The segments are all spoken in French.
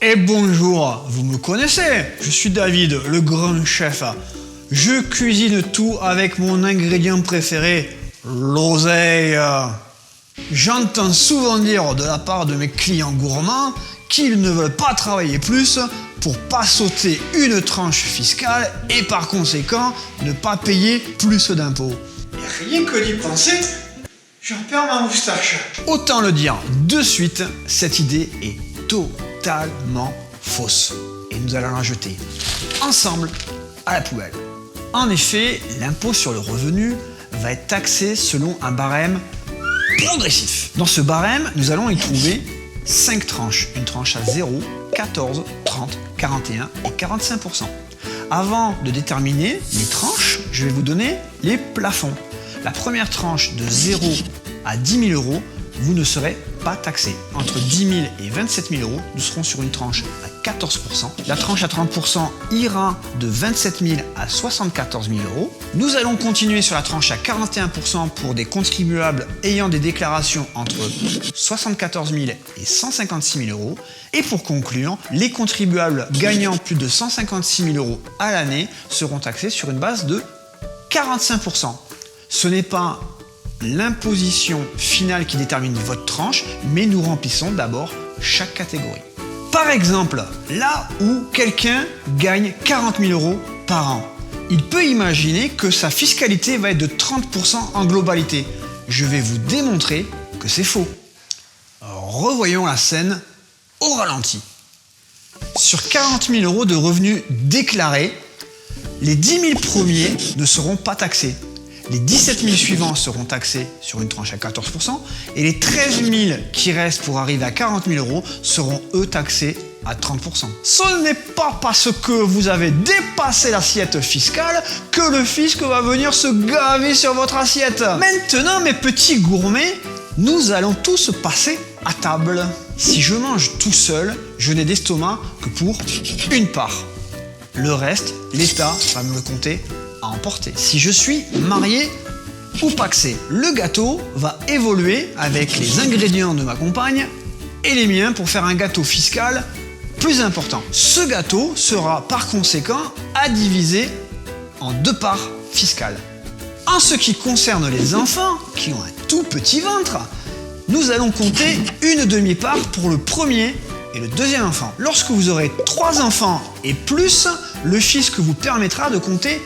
Et bonjour, vous me connaissez, je suis David, le grand chef. Je cuisine tout avec mon ingrédient préféré, l'oseille. J'entends souvent dire de la part de mes clients gourmands qu'ils ne veulent pas travailler plus pour pas sauter une tranche fiscale et par conséquent ne pas payer plus d'impôts. Et rien que d'y penser, j'en perds ma moustache. Autant le dire de suite, cette idée est totalement fausse. Et nous allons la jeter ensemble à la poubelle. En effet, l'impôt sur le revenu va être taxé selon un barème progressif. Dans ce barème, nous allons y trouver 5 tranches. Une tranche à 0, 14, 30, 41 et 45%. Avant de déterminer les tranches, je vais vous donner les plafonds. La première tranche de 0 à 10 000 euros, vous ne serez pas taxé. Entre 10 000 et 27 000 euros, nous serons sur une tranche à 14%. La tranche à 30% ira de 27 000 à 74 000 euros. Nous allons continuer sur la tranche à 41% pour des contribuables ayant des déclarations entre 74 000 et 156 000 euros. Et pour conclure, les contribuables gagnant plus de 156 000 euros à l'année seront taxés sur une base de 45%. Ce n'est pas l'imposition finale qui détermine votre tranche, mais nous remplissons d'abord chaque catégorie. Par exemple, là où quelqu'un gagne 40 000 euros par an, il peut imaginer que sa fiscalité va être de 30% en globalité. Je vais vous démontrer que c'est faux. Revoyons la scène au ralenti. Sur 40 000 euros de revenus déclarés, les 10 000 premiers ne seront pas taxés. Les 17 000 suivants seront taxés sur une tranche à 14% et les 13 000 qui restent pour arriver à 40 000 euros seront eux taxés à 30%. Ce n'est pas parce que vous avez dépassé l'assiette fiscale que le fisc va venir se gaver sur votre assiette. Maintenant, mes petits gourmets, nous allons tous passer à table. Si je mange tout seul, je n'ai d'estomac que pour une part. Le reste, l'État va me le compter à emporter. Si je suis marié ou pacsé, le gâteau va évoluer avec les ingrédients de ma compagne et les miens pour faire un gâteau fiscal plus important. Ce gâteau sera par conséquent à diviser en 2 parts fiscales. En ce qui concerne les enfants qui ont un tout petit ventre, nous allons compter une demi-part pour le premier et le deuxième enfant. Lorsque vous aurez 3 enfants et plus, le fisc vous permettra de compter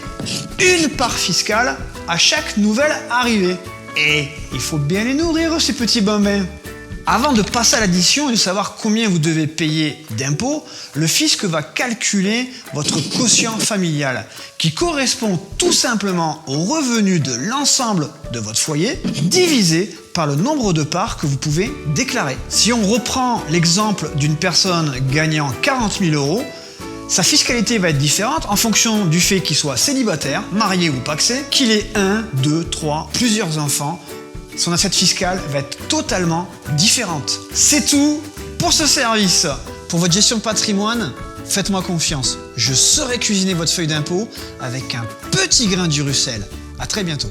une part fiscale à chaque nouvelle arrivée. Et il faut bien les nourrir, ces petits bambins. Avant de passer à l'addition et de savoir combien vous devez payer d'impôts, le fisc va calculer votre quotient familial, qui correspond tout simplement au revenu de l'ensemble de votre foyer, divisé par le nombre de parts que vous pouvez déclarer. Si on reprend l'exemple d'une personne gagnant 40 000 euros, sa fiscalité va être différente en fonction du fait qu'il soit célibataire, marié ou pacsé, qu'il ait 1, 2, 3, plusieurs enfants. Son assiette fiscale va être totalement différente. C'est tout pour ce service. Pour votre gestion de patrimoine, faites-moi confiance. Je saurai cuisiner votre feuille d'impôt avec un petit grain d'Urusel. À très bientôt.